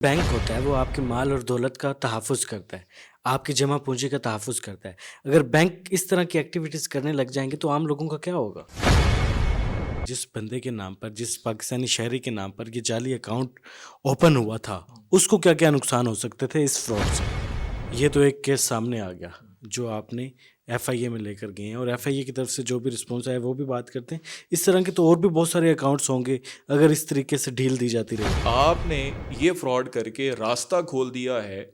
Bank ہوتا ہے وہ آپ کے مال اور دولت کا تحفظ کرتا ہے، آپ کی جمع پونجی کا تحفظ کرتا ہے۔ اگر بینک اس طرح کی ایکٹیویٹیز کرنے لگ جائیں گے تو عام لوگوں کا کیا ہوگا؟ جس بندے کے نام پر، جس پاکستانی شہری کے نام پر یہ جعلی اکاؤنٹ اوپن ہوا تھا، اس کو کیا کیا نقصان ہو سکتے تھے اس فراڈ سے؟ یہ تو ایک کیس سامنے آ گیا جو آپ نے ایف آئی اے میں لے کر گئے ہیں، اور ایف آئی اے کی طرف سے جو بھی رسپانس آیا وہ بھی بات کرتے ہیں۔ اس طرح کے تو اور بھی بہت سارے اکاؤنٹس ہوں گے اگر اس طریقے سے ڈھیل دی جاتی رہے۔ آپ نے یہ فراڈ کر کے راستہ کھول دیا ہے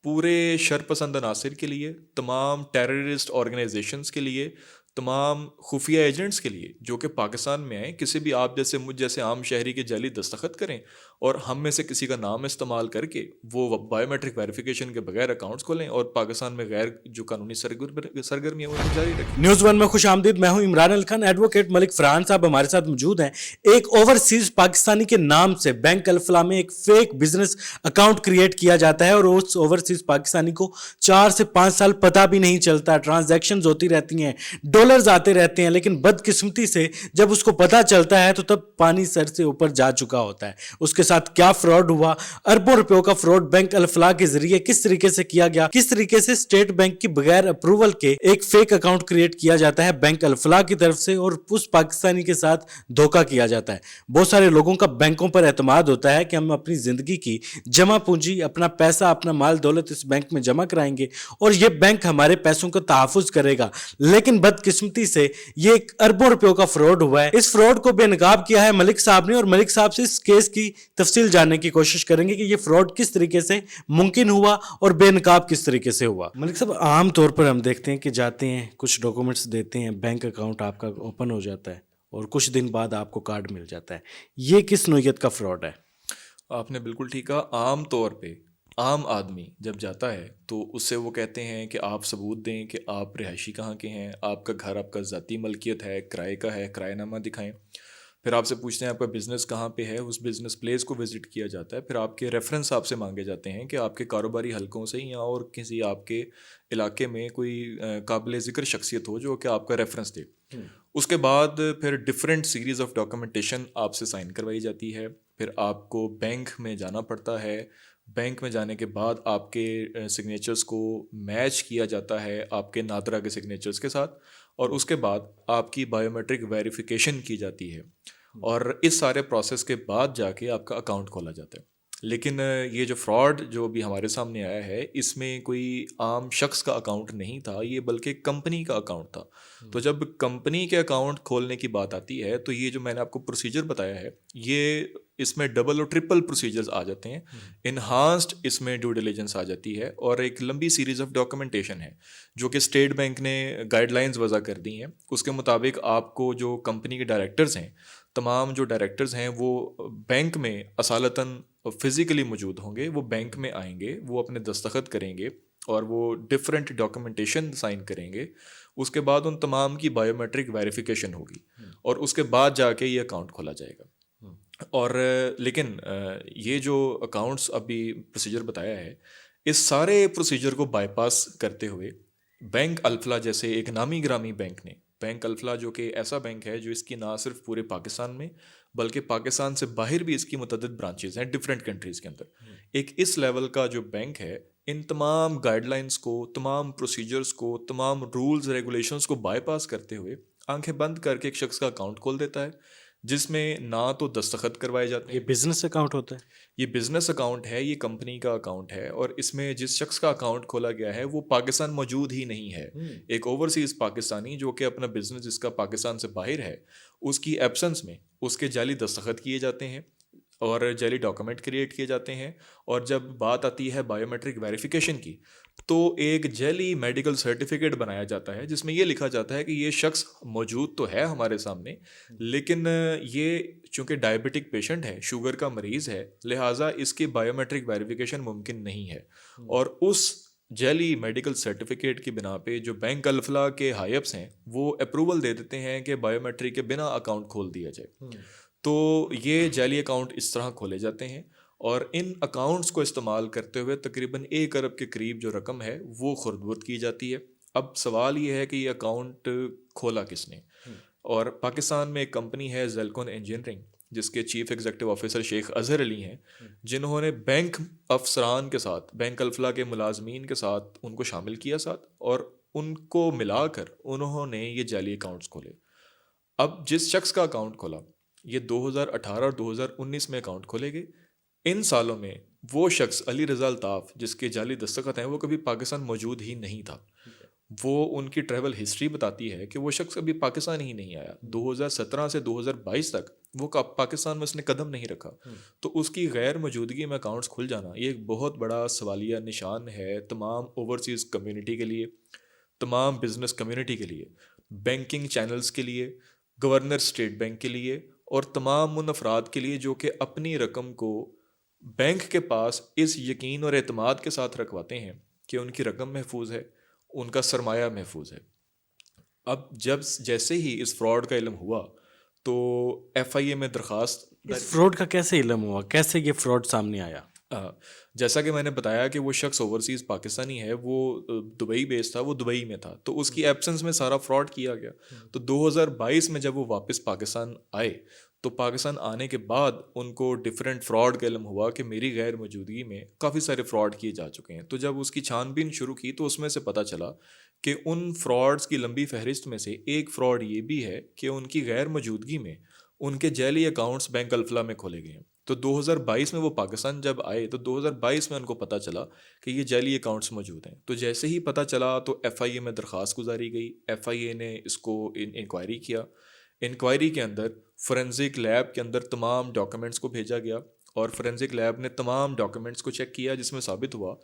پورے شرپسند عناصر کے لیے، تمام ٹیررسٹ آرگنائزیشنز کے لیے، تمام خفیہ ایجنٹس کے لیے جو کہ پاکستان میں آئیں، کسی بھی آپ جیسے مجھ جیسے عام شہری کے جعلی دستخط کریں اور ہم میں سے کسی کا نام استعمال کر کے وہ بایو میٹرک ویریفیکیشن کے بغیر اکاؤنٹس کھولیں اور پاکستان میں غیر جو قانونی سرگرمی ہے وہ جاری رکھیں۔ نیوز ون میں خوش آمدید، میں ہوں عمران علی خان۔ ایڈوکیٹ ملک فرحان صاحب ہمارے ساتھ موجود ہیں۔ ایک اوورسیز پاکستانی کے نام سے بینک الفلاح میں ایک فیک بزنس اکاؤنٹ کریٹ کیا جاتا ہے اور اس اوورسیز پاکستانی کو 4 سے 5 سال پتہ بھی نہیں چلتا، ٹرانزیکشنز ہوتی رہتی ہیں، ڈالرز آتے رہتے ہیں، لیکن بدقسمتی سے جب اس کو پتہ چلتا ہے تو تب پانی سر سے اوپر جا چکا ہوتا ہے۔ اس کے ساتھ کیا فراڈ ہوا، اربوں روپیوں کا فراڈ بینک الفلاح کے ذریعے کس طریقے سے کیا گیا، کس طریقے سے اسٹیٹ بینک کی بغیر اپروول کے ایک فیک اکاؤنٹ کریٹ کیا جاتا ہے بینک الفلاح کی طرف سے اور اس پاکستانی کے ساتھ دھوکہ کیا جاتا ہے۔ بہت سارے لوگوں کا بینکوں پر اعتماد ہوتا ہے کہ ہم اپنی زندگی کی جمع پونجی، اپنا پیسہ، اپنا مال دولت اس بینک میں جمع کرائیں گے اور یہ بینک ہمارے پیسوں کا تحفظ کرے گا، لیکن بدقسمتی سے یہ ایک اربوں روپیوں کا فراڈ ہوا ہے۔ اس فراڈ کو بے نقاب کیا ہے ملک صاحب نے، اور ملک صاحب سے اس کیس کی تفصیل جاننے کی کوشش کریں گے کہ یہ فراڈ کس طریقے سے ممکن ہوا اور بے نقاب کس طریقے سے ہوا۔ ملک صاحب، عام طور پر ہم دیکھتے ہیں کہ جاتے ہیں، کچھ ڈاکومنٹس دیتے ہیں، بینک اکاؤنٹ آپ کا اوپن ہو جاتا ہے اور کچھ دن بعد آپ کو کارڈ مل جاتا ہے۔ یہ کس نوعیت کا فراڈ ہے؟ آپ نے بالکل ٹھیک کہا۔ عام طور پہ عام آدمی جب جاتا ہے تو اس سے وہ کہتے ہیں کہ آپ ثبوت دیں کہ آپ رہائشی کہاں کے ہیں، آپ کا گھر آپ کا ذاتی ملکیت ہے، کرائے کا ہے، کرایہ نامہ دکھائیں۔ پھر آپ سے پوچھتے ہیں آپ کا بزنس کہاں پہ ہے، اس بزنس پلیس کو وزٹ کیا جاتا ہے۔ پھر آپ کے ریفرنس آپ سے مانگے جاتے ہیں کہ آپ کے کاروباری حلقوں سے یا اور کسی آپ کے علاقے میں کوئی قابل ذکر شخصیت ہو جو کہ آپ کا ریفرنس دے۔ اس کے بعد پھر ڈفرینٹ سیریز آف ڈاکومنٹیشن آپ سے سائن کروائی جاتی ہے۔ پھر آپ کو بینک میں جانا پڑتا ہے۔ بینک میں جانے کے بعد آپ کے سگنیچرز کو میچ کیا جاتا ہے آپ کے نادرا کے سگنیچرز کے ساتھ، اور اس کے بعد آپ کی بایو میٹرک ویریفیکیشن کی جاتی ہے، اور اس سارے پروسیس کے بعد جا کے آپ کا اکاؤنٹ کھولا جاتا ہے۔ لیکن یہ جو فراڈ جو بھی ہمارے سامنے آیا ہے، اس میں کوئی عام شخص کا اکاؤنٹ نہیں تھا، یہ بلکہ کمپنی کا اکاؤنٹ تھا۔ تو جب کمپنی کے اکاؤنٹ کھولنے کی بات آتی ہے تو یہ جو میں نے آپ کو پروسیجر بتایا ہے، یہ اس میں ڈبل اور ٹرپل پروسیجرز آ جاتے ہیں۔ انہانسڈ اس میں ڈیو ڈیلیجنس آ جاتی ہے، اور ایک لمبی سیریز آف ڈاکومنٹیشن ہے جو کہ اسٹیٹ بینک نے گائیڈ لائنز وضع کر دی ہیں۔ اس کے مطابق آپ کو جو کمپنی کے ڈائریکٹرز ہیں، تمام جو ڈائریکٹرز ہیں وہ بینک میں اصالتاً فزیکلی موجود ہوں گے، وہ بینک میں آئیں گے، وہ اپنے دستخط کریں گے اور وہ ڈفرینٹ ڈاکومنٹیشن سائن کریں گے۔ اس کے بعد ان تمام کی بایو میٹرک ویریفیکیشن ہوگی، اور اس کے بعد جا کے یہ اکاؤنٹ کھولا جائے گا۔ اور لیکن یہ جو اکاؤنٹس ابھی پروسیجر بتایا ہے، اس سارے پروسیجر کو بائی پاس کرتے ہوئے بینک الفلاح جیسے ایک نامی گرامی بینک نے، بینک الفلاح جو کہ ایسا بینک ہے جو اس کی نہ صرف پورے پاکستان میں بلکہ پاکستان سے باہر بھی اس کی متعدد برانچز ہیں ڈفرینٹ کنٹریز کے اندر، ایک اس لیول کا جو بینک ہے، ان تمام گائیڈ لائنس کو، تمام پروسیجرز کو، تمام رولز ریگولیشنز کو بائی پاس کرتے ہوئے آنکھیں بند کر کے ایک شخص کا اکاؤنٹ کھول دیتا ہے، جس میں نہ تو دستخط کروائے جاتے یہ ہیں۔ بزنس اکاؤنٹ ہوتا ہے؟ یہ بزنس اکاؤنٹ ہے، یہ کمپنی کا اکاؤنٹ ہے، اور اس میں جس شخص کا اکاؤنٹ کھولا گیا ہے وہ پاکستان موجود ہی نہیں ہے۔ ایک اوورسیز پاکستانی جو کہ اپنا بزنس جس کا پاکستان سے باہر ہے، اس کی ایبسنس میں اس کے جعلی دستخط کیے جاتے ہیں اور جعلی ڈاکومنٹ کریٹ کیے جاتے ہیں، اور جب بات آتی ہے بایو میٹرک ویریفیکیشن کی تو ایک جعلی میڈیکل سرٹیفکیٹ بنایا جاتا ہے جس میں یہ لکھا جاتا ہے کہ یہ شخص موجود تو ہے ہمارے سامنے، لیکن یہ چونکہ ڈائبٹک پیشنٹ ہے، شوگر کا مریض ہے، لہٰذا اس کی بایو میٹرک ویریفیکیشن ممکن نہیں ہے۔ اور اس جعلی میڈیکل سرٹیفکیٹ کی بنا پہ جو بینک الفلاح کے ہائی-اپس ہیں وہ اپروول دے دیتے ہیں کہ بایو میٹرک کے بنا اکاؤنٹ کھول دیا جائے۔ تو یہ جعلی اکاؤنٹ اس طرح کھولے جاتے ہیں، اور ان اکاؤنٹس کو استعمال کرتے ہوئے تقریباً 1 ارب کے قریب جو رقم ہے وہ خرد کی جاتی ہے۔ اب سوال یہ ہے کہ یہ اکاؤنٹ کھولا کس نے؟ اور پاکستان میں ایک کمپنی ہے زیلکون انجینئرنگ، جس کے چیف ایگزیکٹو آفیسر شیخ اظہر علی ہیں، جنہوں نے بینک افسران کے ساتھ، بینک الفلاح کے ملازمین کے ساتھ ان کو شامل کیا ساتھ، اور ان کو ملا کر انہوں نے یہ جعلی اکاؤنٹس کھولے. اب جس شخص کا اکاؤنٹ کھولا، یہ 2018 اور 2019 میں اکاؤنٹ کھولے گئے. ان سالوں میں وہ شخص علی رضا الطاف جس کے جعلی دستخط ہیں، وہ کبھی پاکستان موجود ہی نہیں تھا. وہ ان کی ٹریول ہسٹری بتاتی ہے کہ وہ شخص کبھی پاکستان ہی نہیں آیا. 2017 سے 2022 تک وہ پاکستان میں اس نے قدم نہیں رکھا. تو اس کی غیر موجودگی میں اکاؤنٹس کھل جانا یہ ایک بہت بڑا سوالیہ نشان ہے تمام اوورسیز کمیونٹی کے لیے، تمام بزنس کمیونٹی کے لیے، بینکنگ چینلز کے لیے، گورنر اسٹیٹ بینک کے لیے، اور تمام ان افراد کے لیے جو کہ اپنی رقم کو بینک کے پاس اس یقین اور اعتماد کے ساتھ رکھواتے ہیں کہ ان کی رقم محفوظ ہے، ان کا سرمایہ محفوظ ہے. اب جیسے ہی اس فراڈ کا علم ہوا تو ایف آئی اے میں درخواست، اس فراڈ کا کیسے علم ہوا، کیسے یہ فراڈ سامنے آیا؟ جیسا کہ میں نے بتایا کہ وہ شخص اوورسیز پاکستانی ہے، وہ دبئی بیس تھا، وہ دبئی میں تھا، تو اس کی ایبسنس میں سارا فراڈ کیا گیا. تو 2022 میں جب وہ واپس پاکستان آئے تو پاکستان آنے کے بعد ان کو ڈفرینٹ فراڈ کا علم ہوا کہ میری غیر موجودگی میں کافی سارے فراڈ کیے جا چکے ہیں. تو جب اس کی چھان بین شروع کی تو اس میں سے پتہ چلا کہ ان فراڈز کی لمبی فہرست میں سے ایک فراڈ یہ بھی ہے کہ ان کی غیر موجودگی میں ان کے جعلی اکاؤنٹس بینک الفلاح میں کھولے گئے ہیں. تو 2022 میں وہ پاکستان جب آئے تو 2022 میں ان کو پتہ چلا کہ یہ جعلی اکاؤنٹس موجود ہیں. تو جیسے ہی پتہ چلا تو ایف آئی اے میں درخواست گزاری گئی. ایف آئی اے نے اس کو انکوائری کیا. انکوائری کے اندر فورینزک لیب کے اندر تمام ڈاکومنٹس کو بھیجا گیا، اور فورینزک لیب نے تمام ڈاکومنٹس کو چیک کیا، جس میں ثابت ہوا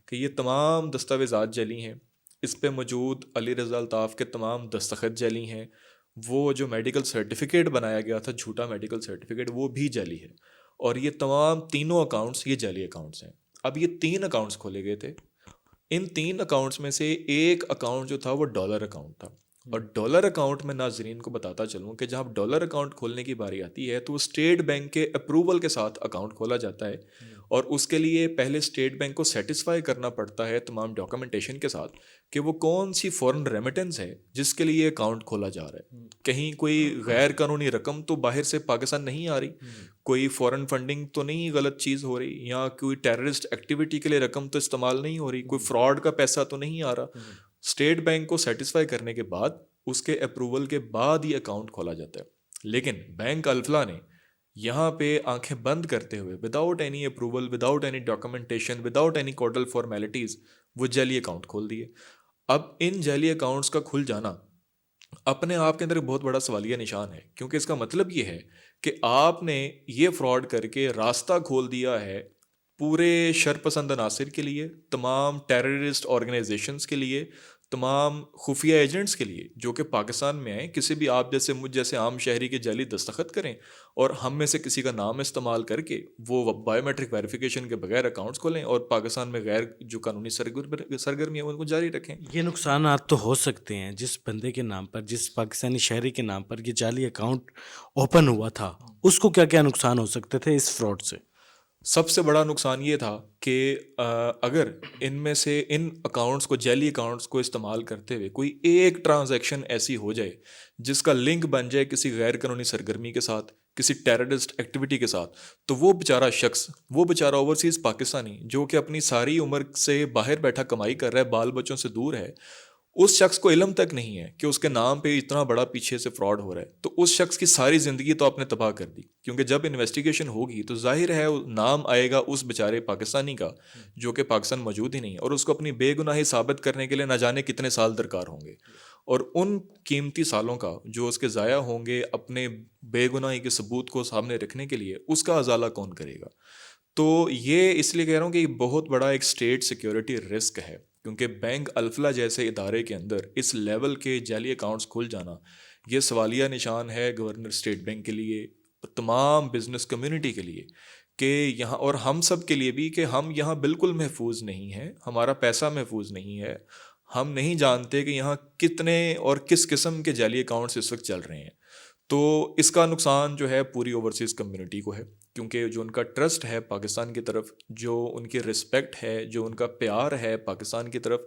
کہ یہ تمام دستاویزات جعلی ہیں. اس پہ موجود علی رضا الطاف کے تمام دستخط جعلی ہیں. وہ جو میڈیکل سرٹیفکیٹ بنایا گیا تھا، جھوٹا میڈیکل سرٹیفکیٹ، وہ بھی جعلی ہے. اور یہ تمام تینوں اکاؤنٹس یہ جعلی اکاؤنٹس ہیں. اب یہ 3 اکاؤنٹس کھولے گئے تھے. ان 3 اکاؤنٹس میں سے ایک اکاؤنٹ جو تھا وہ ڈالر اکاؤنٹ تھا. اور ڈالر اکاؤنٹ میں ناظرین کو بتاتا چلوں کہ جب ڈالر اکاؤنٹ کھولنے کی باری آتی ہے تو وہ اسٹیٹ بینک کے اپروول کے ساتھ اکاؤنٹ کھولا جاتا ہے، اور اس کے لیے پہلے اسٹیٹ بینک کو سیٹسفائی کرنا پڑتا ہے تمام ڈاکومنٹیشن کے ساتھ کہ وہ کون سی فورن ریمیٹنس ہے جس کے لیے اکاؤنٹ کھولا جا رہا ہے. کہیں کوئی غیر قانونی رقم تو باہر سے پاکستان نہیں آ رہی، کوئی فورن فنڈنگ تو نہیں غلط چیز ہو رہی، یا کوئی ٹیررسٹ ایکٹیویٹی کے لیے رقم تو استعمال نہیں ہو رہی، کوئی فراڈ کا پیسہ تو نہیں آ رہا. اسٹیٹ بینک کو سیٹسفائی کرنے کے بعد اس کے اپروول کے بعد یہ اکاؤنٹ کھولا جاتا ہے. لیکن بینک الفلاح نے یہاں پہ آنکھیں بند کرتے ہوئے without any approval, without any documentation, without any codal formalities وہ جعلی اکاؤنٹ کھول دیے. اب ان جعلی اکاؤنٹس کا کھل جانا اپنے آپ کے اندر ایک بہت بڑا سوالیہ نشان ہے، کیونکہ اس کا مطلب یہ ہے کہ آپ نے یہ فراڈ کر کے راستہ کھول دیا ہے پورے شرپسند عناصر کے لیے، تمام ٹیررسٹ آرگنائزیشنز کے لیے، تمام خفیہ ایجنٹس کے لیے جو کہ پاکستان میں آئیں، کسی بھی آپ جیسے مجھ جیسے عام شہری کے جعلی دستخط کریں اور ہم میں سے کسی کا نام استعمال کر کے وہ بایو میٹرک ویریفیکیشن کے بغیر اکاؤنٹس کھولیں اور پاکستان میں غیر جو قانونی سرگرمی ہے ان کو جاری رکھیں. یہ نقصانات تو ہو سکتے ہیں. جس بندے کے نام پر، جس پاکستانی شہری کے نام پر یہ جعلی اکاؤنٹ اوپن ہوا تھا، اس کو کیا کیا نقصان ہو سکتے تھے اس فراڈ سے؟ سب سے بڑا نقصان یہ تھا کہ اگر ان میں سے ان اکاؤنٹس کو، جعلی اکاؤنٹس کو استعمال کرتے ہوئے کوئی ایک ٹرانزیکشن ایسی ہو جائے جس کا لنک بن جائے کسی غیر قانونی سرگرمی کے ساتھ، کسی ٹیررسٹ ایکٹیویٹی کے ساتھ، تو وہ بیچارہ شخص، وہ بیچارہ اوورسیز پاکستانی جو کہ اپنی ساری عمر سے باہر بیٹھا کمائی کر رہا ہے، بال بچوں سے دور ہے، اس شخص کو علم تک نہیں ہے کہ اس کے نام پہ اتنا بڑا پیچھے سے فراڈ ہو رہا ہے. تو اس شخص کی ساری زندگی تو آپ نے تباہ کر دی، کیونکہ جب انویسٹیگیشن ہوگی تو ظاہر ہے نام آئے گا اس بیچارے پاکستانی کا جو کہ پاکستان موجود ہی نہیں ہے، اور اس کو اپنی بے گناہی ثابت کرنے کے لیے نہ جانے کتنے سال درکار ہوں گے، اور ان قیمتی سالوں کا جو اس کے ضائع ہوں گے اپنے بے گناہی کے ثبوت کو سامنے رکھنے کے لیے، اس کا ازالہ کون کرے گا. تو یہ اس لیے کہہ رہا ہوں کہ یہ بہت بڑا ایک اسٹیٹ سیکیورٹی رسک ہے، کیونکہ بینک الفلاح جیسے ادارے کے اندر اس لیول کے جعلی اکاؤنٹس کھل جانا یہ سوالیہ نشان ہے گورنر اسٹیٹ بینک کے لیے، تمام بزنس کمیونٹی کے لیے، کہ یہاں اور ہم سب کے لیے بھی کہ ہم یہاں بالکل محفوظ نہیں ہیں، ہمارا پیسہ محفوظ نہیں ہے. ہم نہیں جانتے کہ یہاں کتنے اور کس قسم کے جعلی اکاؤنٹس اس وقت چل رہے ہیں. تو اس کا نقصان جو ہے پوری اوورسیز کمیونٹی کو ہے، کیونکہ جو ان کا ٹرسٹ ہے پاکستان کی طرف، جو ان کی رسپیکٹ ہے، جو ان کا پیار ہے پاکستان کی طرف،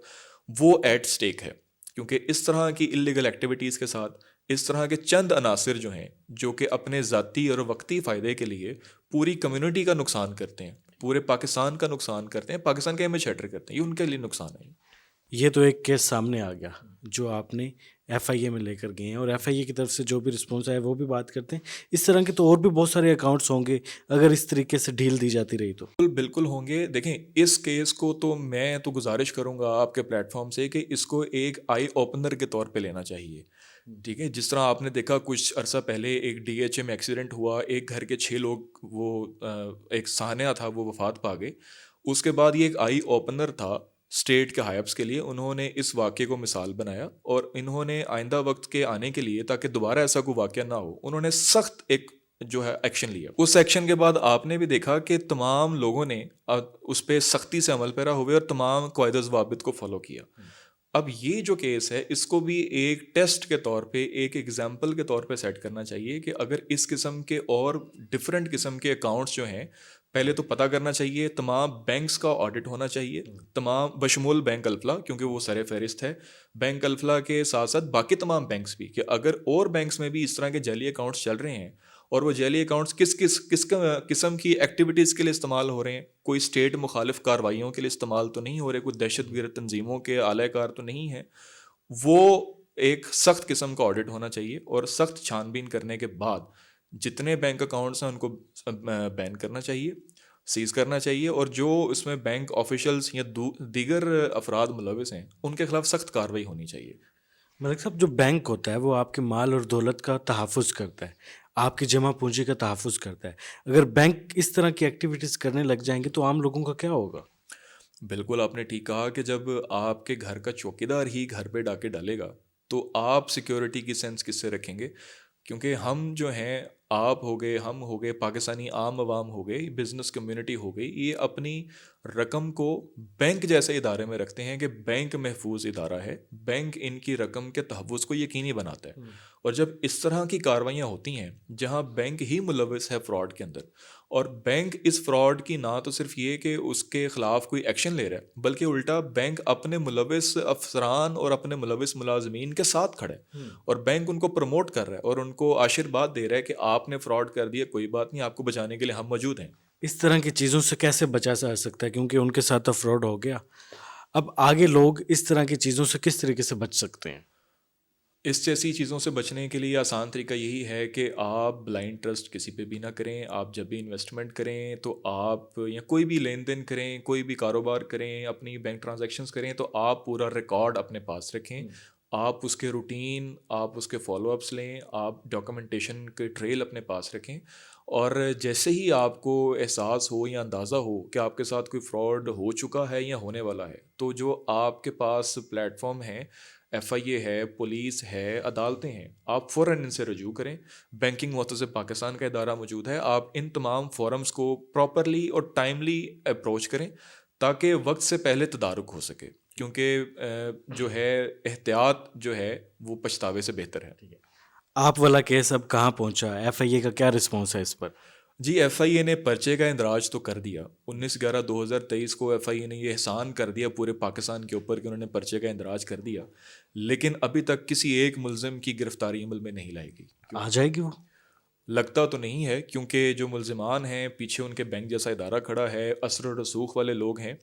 وہ ایٹ سٹیک ہے. کیونکہ اس طرح کی اللیگل ایکٹیویٹیز کے ساتھ، اس طرح کے چند عناصر جو ہیں جو کہ اپنے ذاتی اور وقتی فائدے کے لیے پوری کمیونٹی کا نقصان کرتے ہیں، پورے پاکستان کا نقصان کرتے ہیں، پاکستان کا امیج شیٹر کرتے ہیں، یہ ان کے لیے نقصان ہے۔ یہ تو ایک کیس سامنے آ گیا جو آپ نے ایف آئی اے میں لے کر گئے ہیں، اور ایف آئی اے کی طرف سے جو بھی رسپانس آیا وہ بھی بات کرتے ہیں۔ اس طرح کے تو اور بھی بہت سارے اکاؤنٹس ہوں گے اگر اس طریقے سے ڈھیل دی جاتی رہی تو۔ بالکل ہوں گے۔ دیکھیں اس کیس کو تو میں تو گزارش کروں گا آپ کے پلیٹ فارم سے کہ اس کو ایک آئی اوپنر کے طور پہ لینا چاہیے، ٹھیک ہے؟ جس طرح آپ نے دیکھا کچھ عرصہ پہلے ایک ڈی ایچ اے میں ایکسیڈنٹ ہوا، ایک گھر کے 6 لوگ وہ ایک سانحہ تھا وہ وفات پا گئے، اس کے بعد یہ ایک آئی اوپنر تھا اسٹیٹ کے ہائبس کے لیے۔ انہوں نے اس واقعے کو مثال بنایا اور انہوں نے آئندہ وقت کے آنے کے لیے تاکہ دوبارہ ایسا کوئی واقعہ نہ ہو، انہوں نے سخت ایک جو ہے ایکشن لیا۔ اس ایکشن کے بعد آپ نے بھی دیکھا کہ تمام لوگوں نے اس پہ سختی سے عمل پیرا ہوئے اور تمام قواعد و ضوابط کو فالو کیا۔ اب یہ جو کیس ہے اس کو بھی ایک ٹیسٹ کے طور پہ، ایک ایگزامپل کے طور پہ سیٹ کرنا چاہیے کہ اگر اس قسم کے اور ڈفرینٹ قسم کے اکاؤنٹس جو ہیں، پہلے تو پتہ کرنا چاہیے، تمام بینکس کا آڈٹ ہونا چاہیے، تمام بشمول بینک الفلا، کیونکہ وہ سر فہرست ہے، بینک الفلا کے ساتھ ساتھ باقی تمام بینکس بھی، کہ اگر اور بینکس میں بھی اس طرح کے جعلی اکاؤنٹس چل رہے ہیں اور وہ جعلی اکاؤنٹس کس قسم کی ایکٹیویٹیز کے لیے استعمال ہو رہے ہیں، کوئی اسٹیٹ مخالف کارروائیوں کے لیے استعمال تو نہیں ہو رہے، کوئی دہشت گرد تنظیموں کے اعلی کار تو نہیں ہیں، وہ ایک سخت قسم کا آڈٹ ہونا چاہیے اور سخت چھان بین کرنے کے بعد جتنے بینک اکاؤنٹس ہیں ان کو بین کرنا چاہیے، سیز کرنا چاہیے، اور جو اس میں بینک آفیشلز یا دیگر افراد ملوث ہیں ان کے خلاف سخت کارروائی ہونی چاہیے۔ ملک صاحب، جو بینک ہوتا ہے وہ آپ کے مال اور دولت کا تحفظ کرتا ہے، آپ کی جمع پونجی کا تحفظ کرتا ہے۔ اگر بینک اس طرح کی ایکٹیویٹیز کرنے لگ جائیں گے تو عام لوگوں کا کیا ہوگا؟ بالکل آپ نے ٹھیک کہا کہ جب آپ کے گھر کا چوکیدار ہی گھر پہ ڈاکے ڈالے گا تو آپ سیکیورٹی کی سینس کس سے رکھیں گے؟ کیونکہ ہم جو ہیں، آپ ہو گئے، ہم ہو گئے، پاکستانی عام عوام ہو گئی، بزنس کمیونٹی ہو گئی، یہ اپنی رقم کو بینک جیسے ادارے میں رکھتے ہیں کہ بینک محفوظ ادارہ ہے، بینک ان کی رقم کے تحفظ کو یقینی بناتا ہے۔ اور جب اس طرح کی کارروائیاں ہوتی ہیں جہاں بینک ہی ملوث ہے فراڈ کے اندر، اور بینک اس فراڈ کی نہ تو صرف یہ کہ اس کے خلاف کوئی ایکشن لے رہا ہے، بلکہ الٹا بینک اپنے ملوث افسران اور اپنے ملوث ملازمین کے ساتھ کھڑا ہے، اور بینک ان کو پروموٹ کر رہا ہے اور ان کو آشیرواد دے رہا ہے کہ آپ نے فراڈ کر دیا، کوئی بات نہیں، آپ کو بچانے کے لیے ہم موجود ہیں۔ اس طرح کی چیزوں سے کیسے بچا جا سکتا ہے؟ کیونکہ ان کے ساتھ تو فراڈ ہو گیا، اب آگے لوگ اس طرح کی چیزوں سے کس طریقے سے بچ سکتے ہیں؟ اس جیسی چیزوں سے بچنے کے لیے آسان طریقہ یہی ہے کہ آپ بلائنڈ ٹرسٹ کسی پہ بھی نہ کریں۔ آپ جب بھی انویسٹمنٹ کریں تو آپ، یا کوئی بھی لین دین کریں، کوئی بھی کاروبار کریں، اپنی بینک ٹرانزیکشنز کریں، تو آپ پورا ریکارڈ اپنے پاس رکھیں، آپ اس کے روٹین، آپ اس کے فالو اپس لیں، آپ ڈاکومنٹیشن کے ٹریل اپنے پاس رکھیں، اور جیسے ہی آپ کو احساس ہو یا اندازہ ہو کہ آپ کے ساتھ کوئی فراڈ ہو چکا ہے یا ہونے والا ہے، تو جو آپ کے پاس پلیٹ فارم ہیں، ایف آئی اے ہے، پولیس ہے، عدالتیں ہیں، آپ فوراً ان سے رجوع کریں۔ بینکنگ محتسب پاکستان کا ادارہ موجود ہے، آپ ان تمام فورمز کو پراپرلی اور ٹائملی اپروچ کریں تاکہ وقت سے پہلے تدارک ہو سکے، کیونکہ جو ہے احتیاط جو ہے وہ پچھتاوے سے بہتر ہے۔ آپ والا کیس اب کہاں پہنچا؟ ایف آئی اے کا کیا رسپانس ہے اس پر؟ جی، ایف آئی اے نے پرچے کا اندراج تو کر دیا، 19/11/2023 کو ایف آئی اے نے یہ احسان کر دیا پورے پاکستان کے اوپر کہ انہوں نے پرچے کا اندراج کر دیا، لیکن ابھی تک کسی ایک ملزم کی گرفتاری عمل میں نہیں لائی گئی۔ آ جائے گی وہ؟ لگتا تو نہیں ہے، کیونکہ جو ملزمان ہیں پیچھے ان کے بینک جیسا ادارہ کھڑا ہے، اثر و رسوخ والے لوگ ہیں،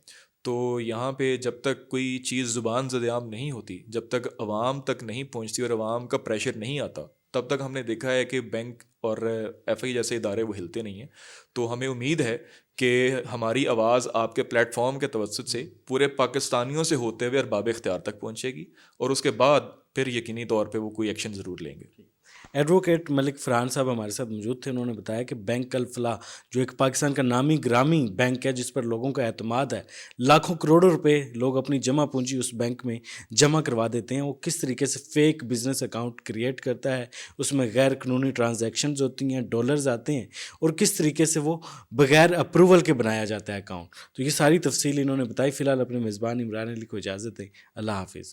تو یہاں پہ جب تک کوئی چیز زبان زدیام نہیں ہوتی، جب تک عوام تک نہیں پہنچتی اور عوام کا پریشر نہیں آتا، تب تک ہم نے دیکھا ہے کہ بینک اور ایف آئی جیسے ادارے وہ ہلتے نہیں ہیں۔ تو ہمیں امید ہے کہ ہماری آواز آپ کے پلیٹ فارم کے توسط سے پورے پاکستانیوں سے ہوتے ہوئے ارباب اختیار تک پہنچے گی، اور اس کے بعد پھر یقینی طور پہ وہ کوئی ایکشن ضرور لیں گے۔ ایڈوکیٹ ملک فرحان صاحب ہمارے ساتھ موجود تھے، انہوں نے بتایا کہ بینک الفلاح جو ایک پاکستان کا نامی گرامی بینک ہے جس پر لوگوں کا اعتماد ہے، لاکھوں کروڑوں روپے لوگ اپنی جمع پونجی اس بینک میں جمع کروا دیتے ہیں، وہ کس طریقے سے فیک بزنس اکاؤنٹ کریٹ کرتا ہے، اس میں غیر قانونی ٹرانزیکشنز ہوتی ہیں، ڈالرز آتے ہیں، اور کس طریقے سے وہ بغیر اپروول کے بنایا جاتا ہے اکاؤنٹ۔ تو یہ ساری تفصیل انہوں نے بتائی۔ فی الحال اپنے میزبان عمران علی کو اجازت دیں، اللہ حافظ۔